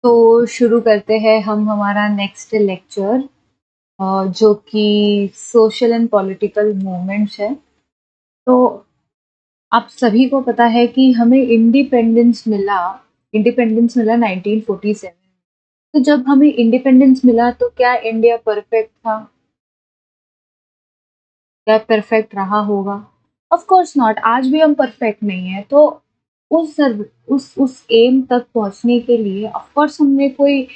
तो शुरू करते हैं हम हमारा नेक्स्ट लेक्चर जो कि सोशल एंड पॉलिटिकल मूवमेंट्स है। तो आप सभी को पता है कि हमें इंडिपेंडेंस मिला 1947। तो जब हमें इंडिपेंडेंस मिला तो क्या इंडिया परफेक्ट था? क्या परफेक्ट रहा होगा? Of course not. आज भी हम परफेक्ट नहीं है। तो उस सर्व उस एम तक पहुंचने के लिए ऑफ कोर्स हमने कोई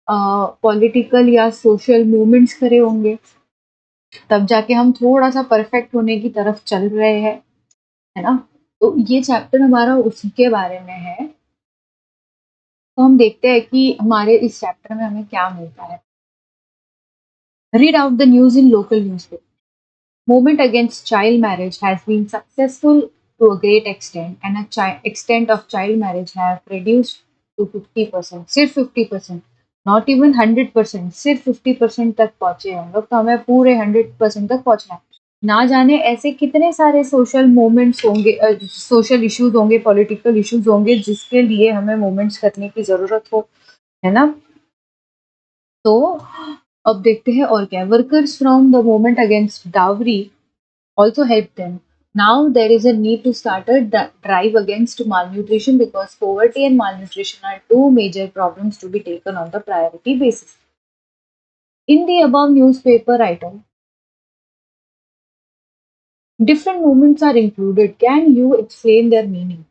पॉलिटिकल या सोशल मूवमेंट्स करे होंगे, तब जाके हम थोड़ा-सा परफेक्ट होने की तरफ चल रहे हैं, है ना? तो ये चैप्टर हमारा उसी के बारे में है। तो हम देखते हैं कि हमारे इस चैप्टर में हमें क्या मिलता है। Read out the news in local newspaper. Movement against child marriage has been successful to a great extent, and extent of child marriage have reduced to 50%. सिर्फ 50%, नॉट इवन 100%, सिर्फ 50% तक पहुंचे हम लोग। तो हमें पूरे 100% तक पहुंचना है। ना जाने ऐसे कितने सारे सोशल मूवमेंट्स होंगे, सोशल इश्यूज होंगे, पॉलिटिकल इश्यूज होंगे जिसके लिए हमें मूवमेंट्स करने की जरूरत हो, है ना? तो अब देखते हैं और क्या। Workers from the movement against dowry also help them. Now there is a need to start a drive against malnutrition because poverty and malnutrition are two major problems to be taken on the priority basis. In the above newspaper item, different movements are included. Can you explain their meaning?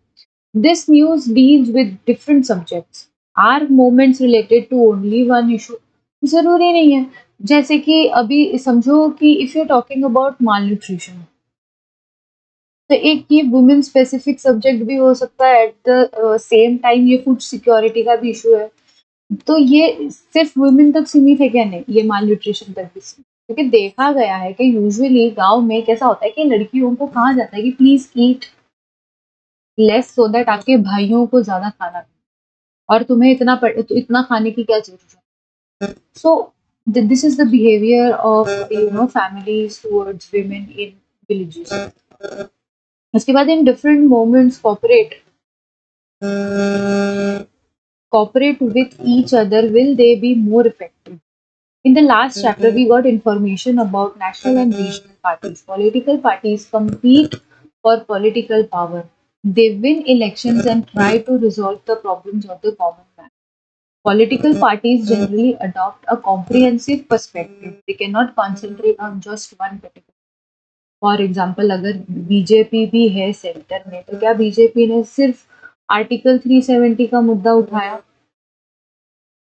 This news deals with different subjects. Are movements related to only one issue? जरूरी नहीं है। जैसे कि अभी समझो कि if you talking about malnutrition, तो एक ये वुमेन स्पेसिफिक सब्जेक्ट भी हो सकता है। एट द सेम टाइम ये फूड सिक्योरिटी का भी इशू है। तो ये सिर्फ वुमेन तक सीमित है क्या? नहीं, ये माल न्यूट्रिशन तक भी सीमित। क्योंकि देखा गया है कि यूजुअली गांव में कैसा होता है कि लड़कियों को कहा जाता है कि please eat less so that आपके भाइयों को ज्यादा खाना मिले, और तुम्हें तो इतना खाने की क्या जरूरत है। So this is the behaviour of families towards women in villages। उसके बाद in different moments cooperate with each other, will they be more effective? In the last chapter, we got information about national and regional parties. Political parties compete for political power. They win elections and try to resolve the problems of the common man. Political parties generally adopt a comprehensive perspective. They cannot concentrate on just one particular. For example, अगर BJP भी है centre में, तो क्या BJP ने सिर्फ article 370 का मुद्दा उठाया?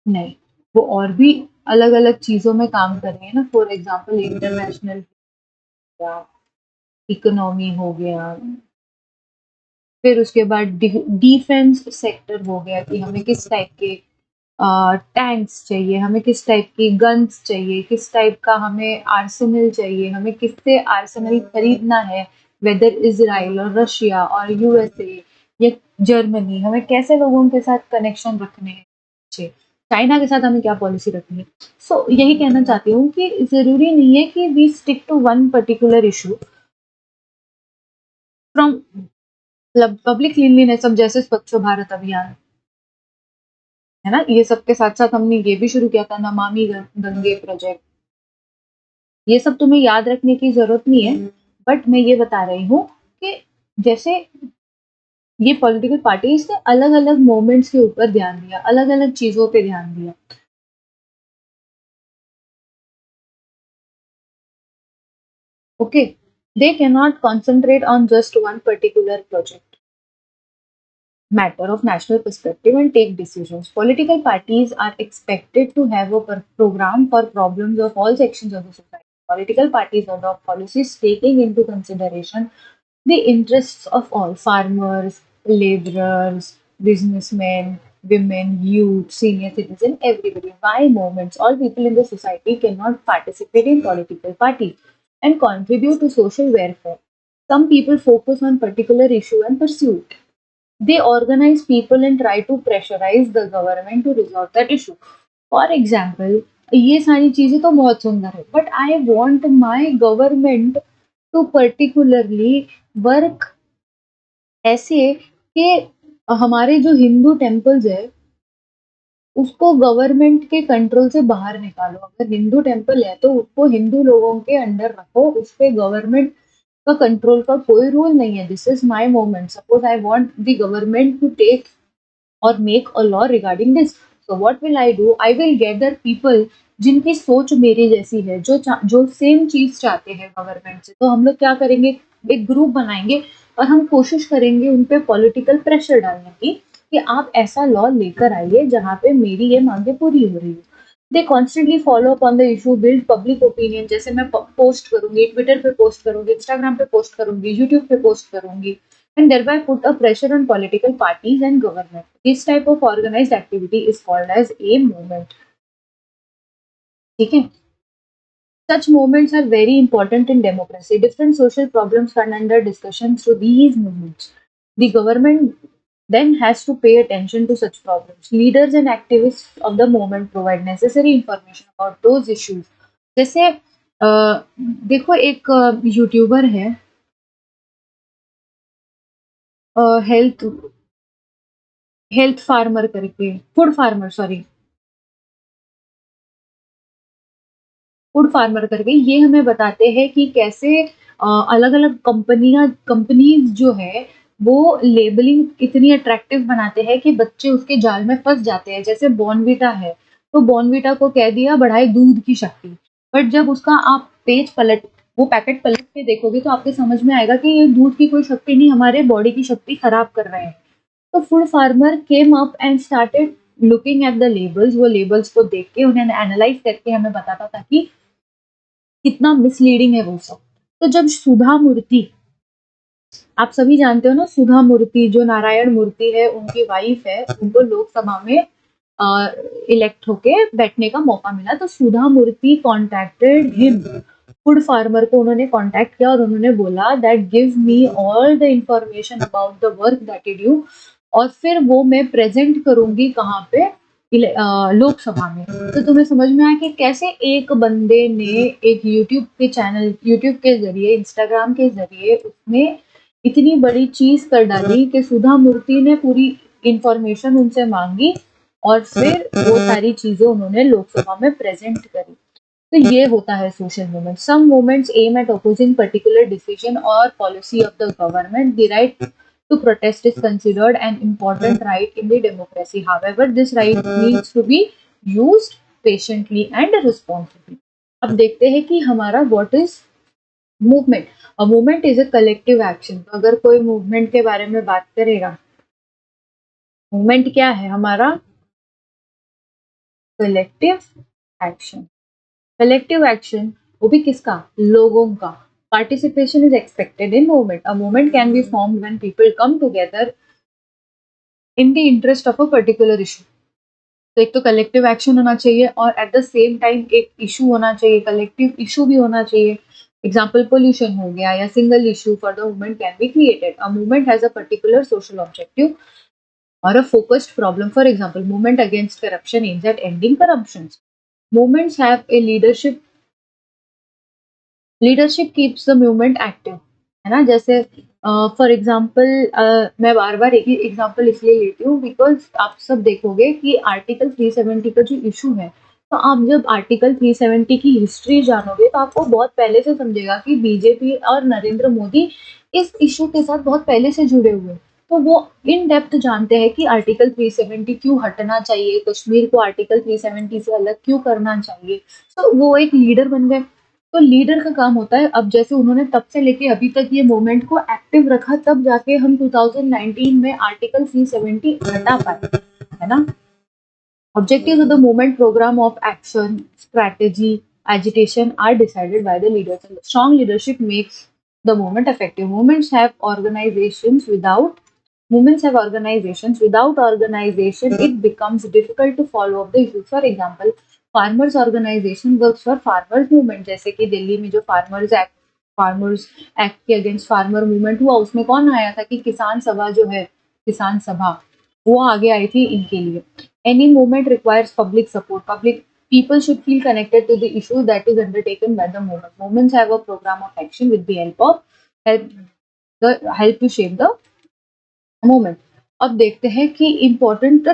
नहीं, वो और भी अलग अलग चीजों में काम कर रही है ना। फॉर एग्जाम्पल, इंटरनेशनल या इकोनॉमी हो गया, फिर उसके बाद डिफेंस सेक्टर हो गया कि हमें किस टाइप के टैंक्स चाहिए, हमें किस टाइप की गन्स चाहिए, किस टाइप का हमें आर्सेनल चाहिए, हमें किससे आर्सेनल खरीदना है, वेदर इजराइल और रशिया और यूएसए या जर्मनी, हमें कैसे लोगों के साथ कनेक्शन रखने हैं, चाइना के साथ हमें क्या पॉलिसी रखनी है। सो यही कहना चाहती हूँ कि जरूरी नहीं है कि we stick to one particular issue. From public cleanliness, अब जैसे स्वच्छ भारत अभियान है ना, ये सब के साथ साथ हमने ये भी शुरू किया था नमामि गंगे प्रोजेक्ट। ये सब तुम्हें याद रखने की जरूरत नहीं है, बट मैं ये बता रही हूँ कि जैसे ये पॉलिटिकल पार्टीज ने अलग अलग मोमेंट्स के ऊपर ध्यान दिया, अलग अलग चीजों पे ध्यान दिया। Okay, they can not concentrate on just one particular project matter of national perspective and take decisions. Political parties are expected to have a program for problems of all sections of the society. Political parties adopt policies taking into consideration the interests of all farmers, laborers, businessmen, women, youth, senior citizen, everybody. Why movements? All people in the society cannot participate in political parties and contribute to social welfare. Some people focus on particular issue and pursue it. They organize people and try to pressurize the government to resolve that issue. For example, ये सारी चीजें तो बहुत सुंदर है, but I want my government to particularly work ऐसे कि हमारे जो हिंदू टेम्पल्स है उसको गवर्नमेंट के कंट्रोल से बाहर निकालो। अगर हिंदू टेम्पल है तो उसको हिंदू लोगों के अंडर रखो, उस पे गवर्नमेंट का कंट्रोल का कोई रूल नहीं है। This is my moment, suppose I want the government to take और make a law regarding this, so what will I do, I will gather people जिनकी सोच मेरी जैसी है, जो सेम चीज चाहते हैं गवर्नमेंट से। तो हम लोग क्या करेंगे, एक ग्रुप बनाएंगे और हम कोशिश करेंगे उन पे पॉलिटिकल प्रेशर डालने की कि आप ऐसा लॉ लेकर आइए जहाँ पे मेरी ये मांगे पूरी हो रही हो। They constantly follow up on the issue, build public opinion. जैसे मैं पोस्ट करूंगी, ट्विटर पे पोस्ट करूंगी, इंस्टाग्राम पे पोस्ट करूंगी, यूट्यूब पे पोस्ट करूंगी, and thereby put a pressure on political parties and government. This type of organized activity is called as a movement. ठीक है? Such movements are very important in democracy. Different social problems come under discussion through these movements. The government then has to pay attention to such problems. Leaders and activists of the movement provide necessary information about those issues. जैसे देखो एक YouTuber है, health health farmer करके, food farmer sorry, food farmer करके, ये हमें बताते हैं कि कैसे अलग अलग कंपनीज जो है वो लेबलिंग इतनी अट्रैक्टिव बनाते हैं कि बच्चे उसके जाल में फंस जाते हैं। जैसे बॉर्नविटा है, तो बॉर्नविटा को कह दिया बढ़ाए दूध की शक्ति, बट जब उसका आप वो पैकेट पलट के देखोगे तो आपके समझ में आएगा कि ये दूध की कोई शक्ति नहीं, हमारे बॉडी की शक्ति खराब कर रहे हैं। तो food farmer came up and started looking at the labels, वो लेबल्स को देख के उन्हें एनालाइज करके हमें बताता था कि कितना मिसलीडिंग है वो सब। तो जब सुधा मूर्ति, आप सभी जानते हो ना, सुधा मूर्ति जो नारायण मूर्ति है उनकी वाइफ है, उनको लोकसभा में इलेक्ट होके बैठने का मौका मिला। तो सुधा मूर्ति कॉन्टेक्टेड हिम, फूड फार्मर को उन्होंने कांटेक्ट किया और उन्होंने बोला that give me all the information about the work that you do, और फिर वो मैं प्रेजेंट करूंगी कहाँ पे, लोकसभा में। तो तुम्हें समझ में आया कि कैसे एक बंदे ने एक यूट्यूब के जरिए, इंस्टाग्राम के जरिए उसने इतनी बड़ी चीज कर डाली कि सुधा मूर्ति ने पूरी इंफॉर्मेशन उनसे मांगी और फिर वो सारी चीजें उन्होंने लोकसभा में प्रेजेंट करी। तो ये होता है social movement. Some movements aim at opposing particular decision और policy of the government. The right to protest is considered an important right in the democracy. However, this right needs to be used patiently and responsibly. अब देखते हैं कि हमारा what is movement. A movement is a collective action. तो अगर कोई movement के बारे में बात करेगा, movement क्या है हमारा? collective action. Collective action वो भी किसका? लोगों का। Participation is expected in movement. A movement can be formed when people come together in the interest of a particular issue. तो एक तो कलेक्टिव एक्शन होना चाहिए और एट द सेम टाइम एक इशू होना चाहिए, कलेक्टिव इशू भी होना चाहिए। एग्जाम्पल पोल्यूशन हो गया या single issue for the movement can be created. A movement has a particular social objective और a focused problem. For example movement against corruption aims at ending corruption. Movements have a leadership keeps the movement active, है ना। जैसे for example मैं बार बार एक ही example इसलिए लेती हूँ because आप सब देखोगे कि आर्टिकल 370 का जो इशू है, तो आप जब आर्टिकल 370 की हिस्ट्री जानोगे तो आपको बहुत पहले से समझेगा कि बीजेपी और नरेंद्र मोदी इस इशू के साथ बहुत पहले से जुड़े हुए हैं। तो वो इन डेप्थ जानते हैं कि आर्टिकल 370 क्यों हटना चाहिए, कश्मीर को आर्टिकल 370 से अलग क्यों करना चाहिए। तो वो एक लीडर बन गए। तो लीडर का काम होता है, अब जैसे उन्होंने तब से लेके अभी तक ये मूवमेंट को एक्टिव रखा, तब जाके हम 2019 में आर्टिकल 370 हटा पाए, है ना। Objectives of the movement, program of action, strategy, agitation are decided by the leaders. And strong leadership makes the movement effective. Movements have organizations. Without organization, it becomes difficult to follow up the issues. For example, farmers organization works for farmers movement. जैसे कि दिल्ली में जो farmers act के against farmer movement हुआ, उसमें कौन आया था कि किसान सभा जो है, किसान सभा वो आगे आई थी इनके लिए। Any movement requires public support. Public people should feel connected to the issue that is undertaken by the movement. Movements have a program of action with the help to shape the movement. अब देखते हैं कि important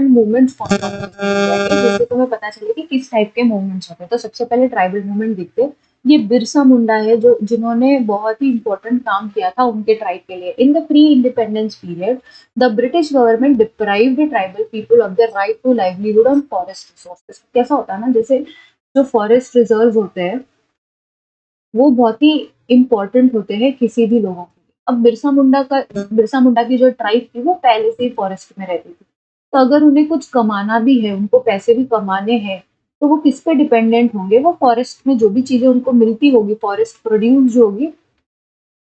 movements कौन-कौन से हैं, जिससे तुम्हें पता चले कि किस टाइप के मूवमेंट्स होते हैं। तो सबसे पहले ट्राइबल मूवमेंट देखते हैं। ये बिरसा मुंडा है जो जिन्होंने बहुत ही इम्पोर्टेंट काम किया था उनके ट्राइब के लिए। In the pre independence period, the British government deprived tribal people of the right to livelihood on forest resources. कैसा होता है ना, जैसे जो फॉरेस्ट रिजर्व होते हैं वो बहुत ही इम्पोर्टेंट होते हैं किसी भी लोगों के लिए। अब बिरसा मुंडा की जो ट्राइब थी वो पहले से ही फॉरेस्ट में रहती थी। तो अगर उन्हें कुछ कमाना भी है, उनको पैसे भी कमाने हैं, तो वो किस पे डिपेंडेंट होंगे? वो फॉरेस्ट में जो भी चीजें उनको मिलती होगी, फॉरेस्ट प्रोड्यूस जो होगी,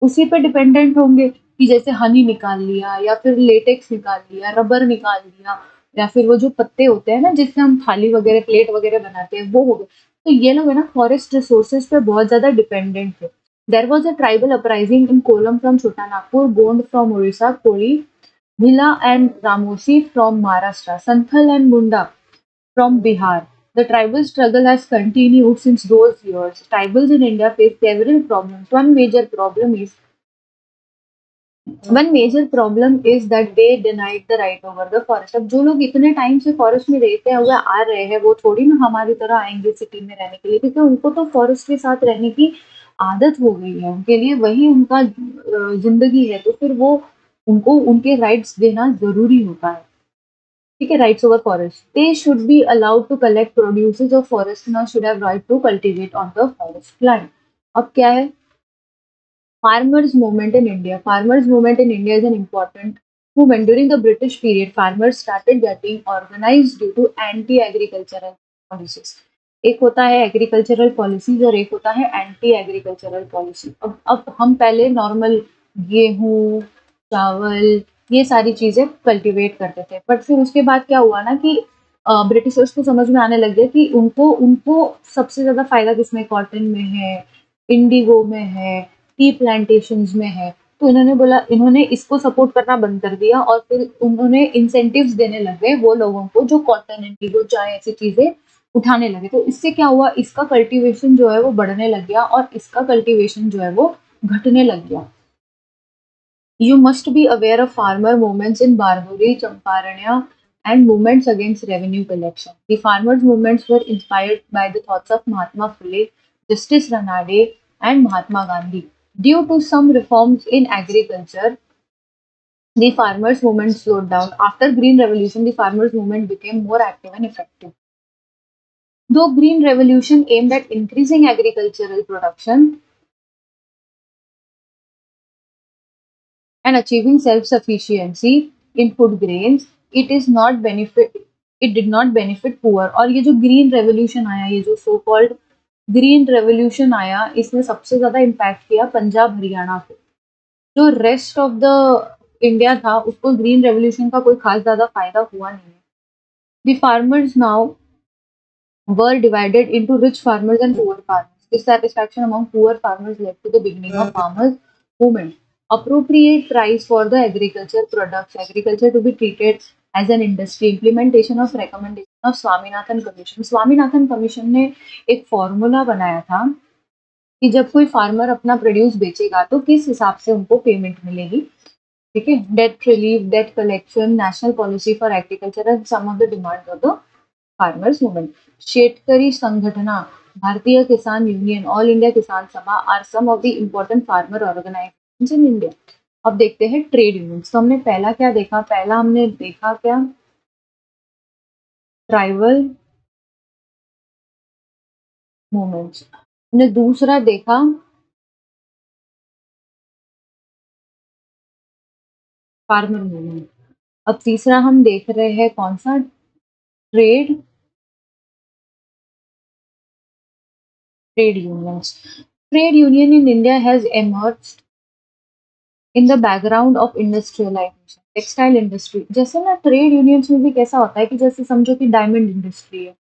उसी पे डिपेंडेंट होंगे कि जैसे हनी निकाल लिया या फिर लेटेक्स निकाल लिया, रबर निकाल लिया, या फिर वो जो पत्ते होते हैं ना जिससे हम थाली वगैरह प्लेट वगैरह बनाते हैं वो हो गए। तो ये लोग है ना फॉरेस्ट रिसोर्सेज पे बहुत ज्यादा डिपेंडेंट थे। There was a tribal uprising in Kolam from Chota Nagpur, Gond from Orissa, Koli, Bhila and Ramosi from Maharashtra, Santhal and Munda from Bihar. The tribal struggle has continued since those years. Tribals in India face several problems. One major problem is that they denied the right over the forest. अब जो लोग इतने time से forest में रहते हुए आ रहे हैं वो थोड़ी ना हमारी तरह आएंगे सिटी में रहने के लिए, क्योंकि उनको तो फॉरेस्ट के साथ रहने की आदत हो गई है, उनके लिए वही उनका जिंदगी है। तो फिर वो उनको उनके राइट्स देना जरूरी होता है। ठीक है, rights over forest, they should be allowed to collect produces of forest, ना should have right to cultivate on the forest land. अब क्या है, farmers movement in India. Farmers movement in India is an important movement. During the British period, farmers started getting organized due to anti-agricultural policies. एक होता है agricultural policies और एक होता है एंटी एग्रीकल्चरल पॉलिसी। अब हम पहले नॉर्मल गेहूं, चावल, ये सारी चीजें कल्टीवेट करते थे, बट फिर उसके बाद क्या हुआ ना कि ब्रिटिशर्स को समझ में आने लग गया कि उनको उनको सबसे ज्यादा फायदा किसमें, कॉटन में है, इंडिगो में है, टी प्लांटेशंस में है। तो इन्होंने बोला, इन्होंने इसको सपोर्ट करना बंद कर दिया और फिर उन्होंने इंसेंटिव्स देने लगे वो लोगों को जो कॉटन, इंडिगो, चाय ऐसी चीजें उठाने लगे। तो इससे क्या हुआ, इसका कल्टीवेशन जो है वो बढ़ने लग गया और इसका कल्टीवेशन जो है वो घटने लग गया। You must be aware of farmer movements in Barbary, Champaranya, and movements against revenue collection. The farmers' movements were inspired by the thoughts of Mahatma Phule, Justice Ranade, and Mahatma Gandhi. Due to some reforms in agriculture, the farmers' movement slowed down. After Green Revolution, the farmers' movement became more active and effective. Though Green Revolution aimed at increasing agricultural production and achieving self-sufficiency in food grains, it did not benefit poor। और ये जो green revolution आया, ये जो so called green revolution आया, इसने सबसे ज्यादा इम्पैक्ट किया पंजाब हरियाणा को। जो रेस्ट ऑफ द इंडिया था उसको ग्रीन रेवोल्यूशन का कोई खास ज्यादा फायदा हुआ नहीं है। The farmers now were divided into rich farmers and poor farmers. Dissatisfaction among poor farmers led to the beginning of farmers' movement. Appropriate price for the agriculture products, agriculture to be treated as an industry, implementation of recommendation of Swaminathan Commission. Swaminathan Commission ने एक formula बनाया था कि जब कोई farmer अपना produce बेचेगा तो किस हिसाब से उनको पेमेंट मिलेगी। ठीक है, debt relief, debt collection, national policy for agriculture and some of the demand of the farmers movement. Shetkari Sanghatana, Bharatiya Kisan union, all India Kisan Sabha are some of the important farmer organisations in India. अब देखते हैं ट्रेड यूनियंस। तो हमने पहला क्या देखा, पहला हमने देखा क्या, ट्राइबल मूवमेंट्स। हमने दूसरा देखा फार्मर मूवमेंट। अब तीसरा हम देख रहे हैं कौन सा, trade unions. Trade union in India has emerged in the background of industrialisation, textile industry. जैसे ना ट्रेड यूनियंस में भी कैसा होता है कि जैसे समझो कि डायमंड इंडस्ट्री है,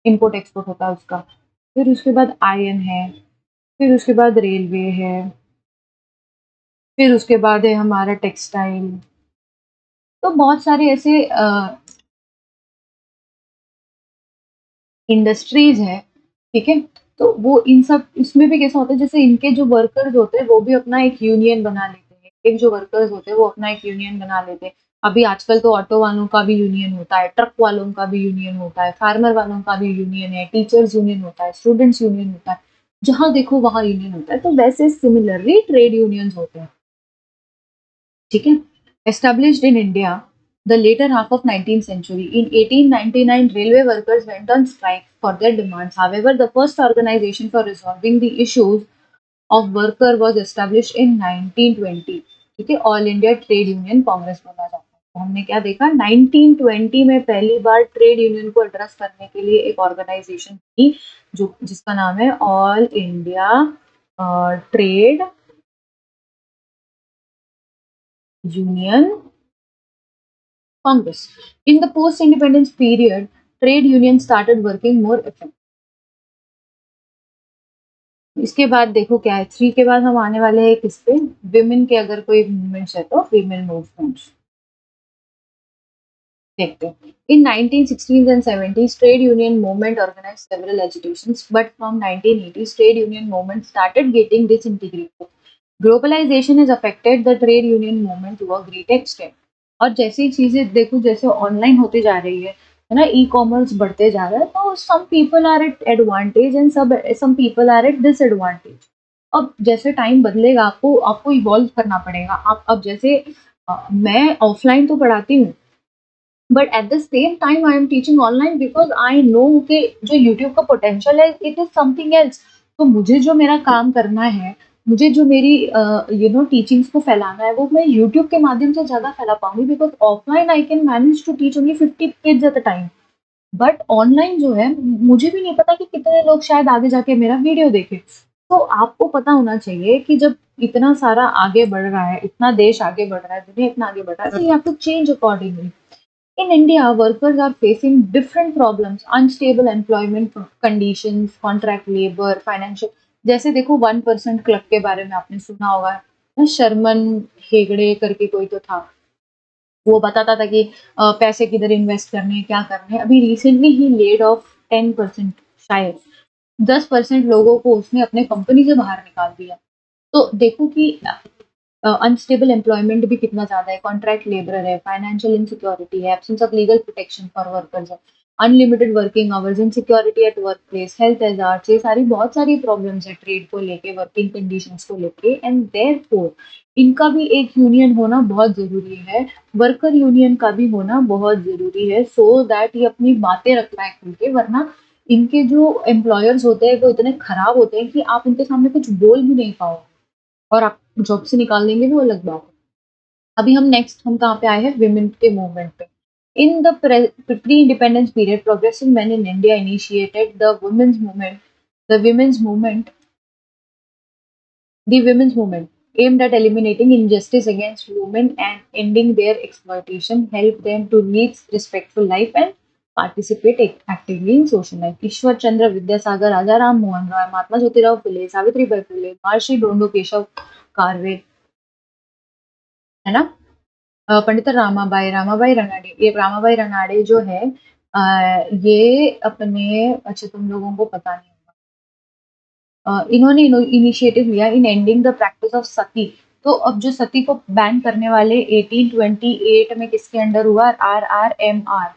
इम्पोर्ट एक्सपोर्ट होता है उसका, फिर उसके बाद आयरन है, फिर उसके बाद रेलवे है, फिर उसके बाद है हमारा टेक्सटाइल। तो बहुत सारे ऐसे इंडस्ट्रीज है। ठीक है, तो वो इन सब इसमें भी कैसा होता है, जैसे इनके जो वर्कर्स होते हैं वो भी अपना एक यूनियन बना लेते हैं, एक जो वर्कर्स होते हैं वो अपना एक यूनियन बना लेते हैं। अभी आजकल तो ऑटो वालों का भी यूनियन होता है, ट्रक वालों का भी यूनियन होता है, फार्मर वालों का भी यूनियन है, टीचर्स यूनियन होता है, स्टूडेंट्स यूनियन होता है। जहाँ देखो वहाँ यूनियन होता है। तो वैसे सिमिलरली ट्रेड यूनियंस होते हैं। ठीक है। Established in India, the later half of 19th century. In 1899, railway workers went on strike for their demands. However, the first organization for resolving the issues of worker was established in 1920. ठीक है, all India trade union Congress बोला जाता है। तो हमने क्या देखा, 1920 में पहली बार ट्रेड यूनियन को एड्रेस करने के लिए एक ऑर्गेनाइजेशन थी, जो जिसका नाम है all India trade union Congress. In the post-independence period, trade unions started working more effectively. इसके बाद देखो क्या है, 3 के बाद हम आने वाले हैं किस पे, विमेन के अगर कोई मूवमेंट्स है तो फीमेल मूवमेंट्स देखते हैं। In 1960s and 70s, trade union movement organized several agitations, but from 1980s, trade union movement started getting disintegrated. Globalization has affected the trade union movement to a great extent. और जैसी चीजें देखो जैसे online होती जा रही है ना, ई कॉमर्स बढ़ते जा रहा है, तो some people are at advantage and some people are at disadvantage. अब जैसे टाइम बदलेगा, आपको आपको इवॉल्व करना पड़ेगा। आप अब जैसे मैं ऑफलाइन तो पढ़ाती हूँ, but at the same time I am teaching online because I know कि जो यूट्यूब का पोटेंशियल है इट इज समथिंग एल्स। तो मुझे जो मेरा काम करना है, मुझे जो मेरी टीचिंग्स को फैलाना है, वो मैं यूट्यूब के माध्यम से ज्यादा फैला पाऊंगी, because offline I can manage to teach only 50 kids at a time. But online जो है, मुझे भी नहीं पता कि कितने लोग शायद आगे जाके मेरा वीडियो देखे। तो आपको पता होना चाहिए कि जब इतना सारा आगे बढ़ रहा है, इतना देश आगे बढ़ रहा है, दुनिया इतना आगे बढ़ रहा है, तो you have to change accordingly. In India, workers are facing different problems, unstable employment conditions, contract labor, financial। जैसे देखो 1% क्लब के बारे में आपने सुना होगा ना, शर्मन हेगड़े करके कोई तो था, वो बताता था कि पैसे किधर इन्वेस्ट करने हैं, क्या करने हैं। अभी रिसेंटली ही लेड ऑफ 10%, शायद 10% लोगों को उसने अपने कंपनी से बाहर निकाल दिया। तो देखो कि अनस्टेबल एम्प्लॉयमेंट भी कितना ज्यादा है, कॉन्ट्रैक्ट लेबर है, फाइनेंशियल इनसिक्योरिटी है, absence of legal protection for workers है, unlimited working hours, insecurity at workplace, health hazards, ये सारी बहुत सारी प्रॉब्लम्स है ट्रेड को लेके, वर्किंग कंडीशंस को लेके। एंड देयरफॉर इनका भी एक यूनियन होना बहुत जरूरी है, वर्कर यूनियन का भी होना बहुत जरूरी है, सो दैट ये अपनी बातें रख पाए खुल के। वरना इनके जो एम्प्लॉयर्स होते हैं वो इतने खराब होते हैं कि आप उनके सामने कुछ बोल भी नहीं पाओ, और आप जॉब से निकाल देंगे वो अलग बात है। अभी हम कहाँ पे आए हैं, विमेन के मूवमेंट पे। इन the pre independence period, progressive man in India initiated the women's movement the women's movement aimed at eliminating injustice against women and ending their exploitation, help them to lead respectful life and participate actively in social life. Ishwar Chandra Vidyasagar, राजा राम मोहन रॉय, महात्मा ज्योतिराव फुले, सावित्रीबाई फुले, महर्षि डोंडो केशव कार्वे, है ना, पंडित रामाबाई रनाडे। ये रामाबाई रनाडे जो है, ये अपने, अच्छा तुम लोगों को पता नहीं, इन्होंने इनिशिएटिव लिया इन एंडिंग द प्रैक्टिस ऑफ सती। तो अब जो सती को बैन करने वाले 1828 में किसके अंडर हुआ, RRMR,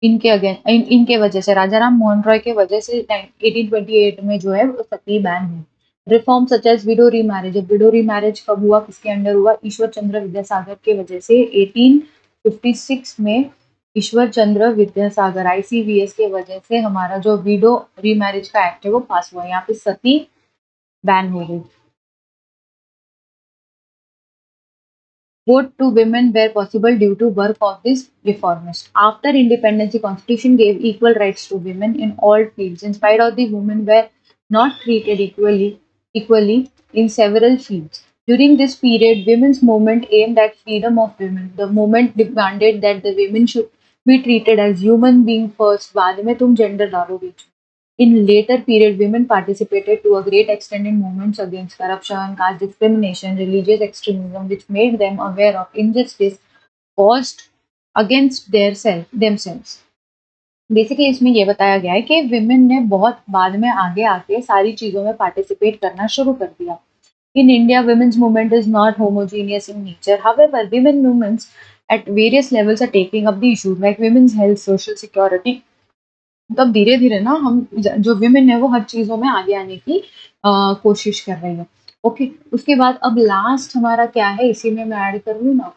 इनके अगेंस्ट, इनके वजह से, राजा राम मोहन रॉय के वजह से 1828 में जो है वो सती बैन हुई। Reform such as widow remarriage, widow remarriage कब हुआ, किसके अंडर हुआ, ईश्वर चंद्र विद्यासागर के वजह से 1856 में। ईश्वर चंद्र विद्यासागर, ICVS के वजह से हमारा जो विडो रीमैरिज का एक्ट है वो पास हुआ, यहाँ पे सती बैन हो गई। Vote to women were possible due to work of this reformist. After independence, the constitution gave equal rights to women in all fields. In spite of the women were not treated equally in several fields. During this period, women's movement aimed at freedom of women. The movement demanded that the women should be treated as human being first. बाद में तुम gender डालो बीच में। In later period, women participated to a great extent in movements against corruption, caste discrimination, religious extremism, which made them aware of injustice caused against themselves. Basically इसमें ये बताया गया है कि विमेन ने बहुत बाद में आगे आके सारी चीजों में पार्टिसिपेट करना शुरू कर दिया। In India, women's movement is not homogeneous in nature. However, women movements at various levels are taking up the issues like women's health, social security. तब धीरे-धीरे ना हम जो विमेन है वो हर चीज़ों में आगे आने की कोशिश कर रही है। ओके, उसके बाद अब लास्ट हमारा क्या है, इसी में मैं ऐड कर लूँ ना?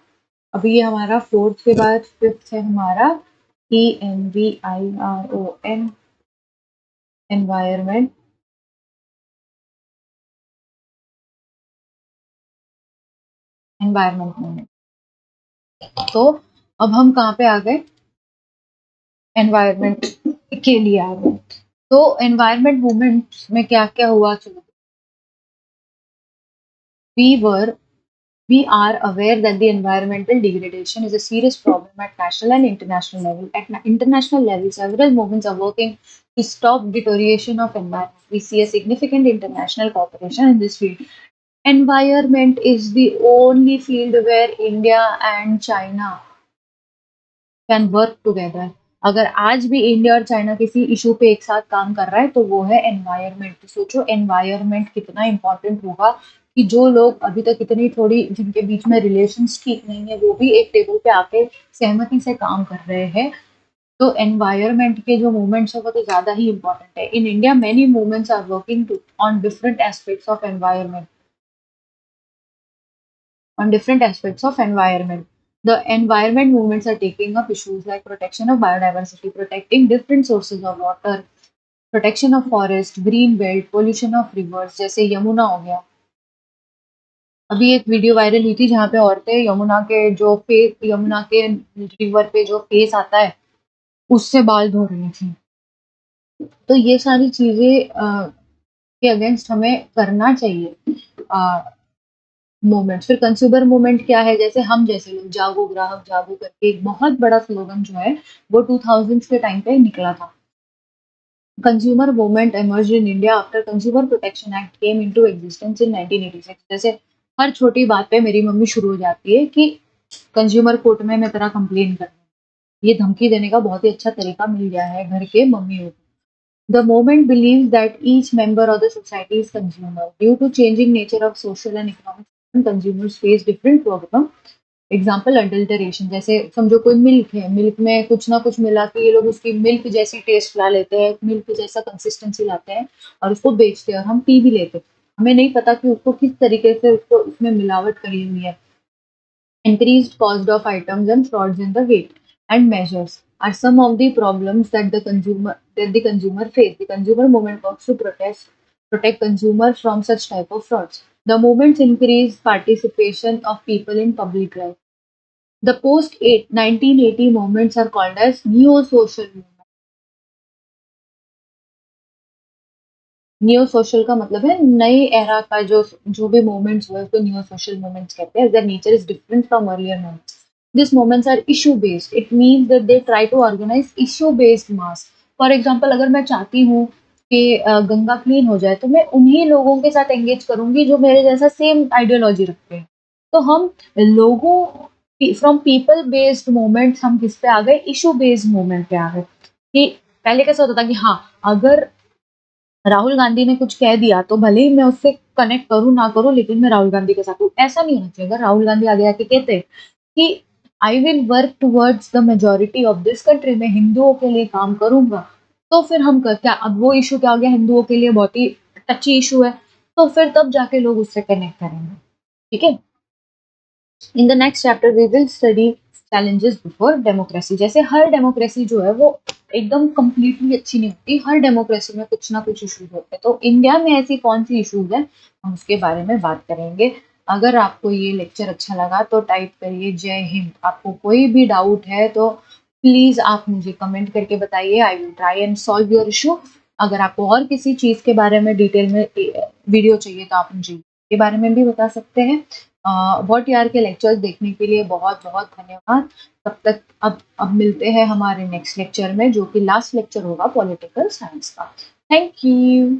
अभी ये हमारा 4th के बाद 5th है हमारा ENVIRON, एनवायरनमेंट। Environment movement. तो अब हम कहाँ पे आ गए? एनवायरनमेंट के लिए आ गए। तो एनवायरनमेंट मूवमेंट में क्या-क्या हुआ? चलो, we were we are aware that the environmental degradation is a serious problem at national and international level. At international level, several movements are working to stop deterioration of environment. We see a significant international cooperation in this field. Environment is the only field where India and China can work together. अगर आज भी India और China किसी issue पे एक साथ काम कर रहा है तो वो है एनवायरनमेंट। तो सोचो एनवायरनमेंट कितना इम्पोर्टेंट होगा कि जो लोग अभी तक इतनी थोड़ी जिनके बीच में रिलेशंस ठीक नहीं है वो भी एक टेबल पे आके सहमति से काम कर रहे हैं। तो एनवायरनमेंट के जो मूवमेंट्स है वो तो ज़्यादा ही इम्पोर्टेंट है। In India many movements are working to on different aspects of environment on different aspects of environment. The environment movements are taking up issues like protection of biodiversity, protecting different sources of water, protection of forest, green belt, pollution of rivers, जैसे यमुना हो गया। अभी एक video viral हुई थी जहाँ पे औरतें यमुना के रिवर पे जो फेस आता है उससे बाल धो रही थी। तो ये सारी चीजें के अगेंस्ट हमें करना चाहिए। मूवमेंट। फिर कंज्यूमर मूवमेंट क्या है? जैसे हम जैसे लोग जागो ग्राहक जागो करके एक बहुत बड़ा स्लोगन जो है वो 2000s के टाइम पे निकला था। Consumer movement emerged in India after Consumer Protection Act came into existence in 1986। जैसे हर छोटी बात पे मेरी मम्मी शुरू हो जाती है कि कंज्यूमर कोर्ट में मैं तेरा कंप्लेन कर, ये धमकी देने का बहुत ही अच्छा तरीका मिल गया है घर के मम्मियों को। The movement believes that each member of the society is consumer. Due to changing nature of social and economic system, consumers face different problems. Example adulteration, जैसे समझो कोई मिल्क है, मिल्क में कुछ ना कुछ मिला के ये लोग उसकी मिल्क जैसी टेस्ट ला लेते हैं, मिल्क जैसा कंसिस्टेंसी लाते हैं और उसको बेचते हैं और हम पी भी लेते हैं। हमें नहीं पता कि उसको किस तरीके से उसको उसमें मिलावट करी हुई है। Increased cost of items and frauds in the weight and measures are some of the problems that the consumer face. The consumer movement works to protect consumer from such type of frauds. The movements increase participation of people in public life. The post 1980 movements are called as neo-social movements. Neo social का मतलब है नई era का जो जो भी movements हुए उसको नियो सोशल मूवमेंट्स कहते हैं। Their nature is different from earlier movements. This movements are issue based. It means that they try to organise issue based mass. For example, अगर मैं चाहती हूँ कि गंगा क्लीन हो जाए तो मैं उन्हीं लोगों के साथ एंगेज करूंगी जो मेरे जैसा सेम आइडियोलॉजी रखते हैं। तो हम लोगों फ्रॉम पीपल बेस्ड मूवमेंट्स हम किस पे आ गए? इशू बेस्ड मूवमेंट पे आ गए। कि पहले कैसा होता था कि हाँ, अगर राहुल गांधी ने कुछ कह दिया तो भले ही मैं उससे कनेक्ट करूँ ना करूँ लेकिन मैं राहुल गांधी के साथ हूँ, ऐसा नहीं होना चाहिए। अगर राहुल गांधी आगे आके कहते कि I will work towards the majority of this country, मैं हिंदुओं के लिए काम करूंगा, तो फिर हम कर क्या, अब वो इशू क्या हो गया, हिंदुओं के लिए बहुत ही टची इशू है, तो फिर तब जाके लोग उससे कनेक्ट करेंगे। ठीक है। In the next chapter we will study challenges before democracy. जैसे हर डेमोक्रेसी जो है वो एकदम कंप्लीटली अच्छी नहीं होती, हर डेमोक्रेसी में कुछ ना कुछ इश्यूज होते हैं। तो इंडिया में ऐसी कौन सी इश्यूज है हम उसके बारे में बात करेंगे। अगर आपको ये लेक्चर अच्छा लगा तो टाइप करिए जय हिंद। आपको कोई भी डाउट है तो प्लीज आप मुझे कमेंट करके बताइए। I will try and solve your issue. अगर आपको और किसी चीज के बारे में डिटेल में वीडियो चाहिए तो आप मुझे के बारे में भी बता सकते हैं। व्हाट यार के लेक्चर्स देखने के लिए बहुत बहुत धन्यवाद। तब तक अब मिलते हैं हमारे नेक्स्ट लेक्चर में जो कि लास्ट लेक्चर होगा पॉलिटिकल साइंस का। Thank you.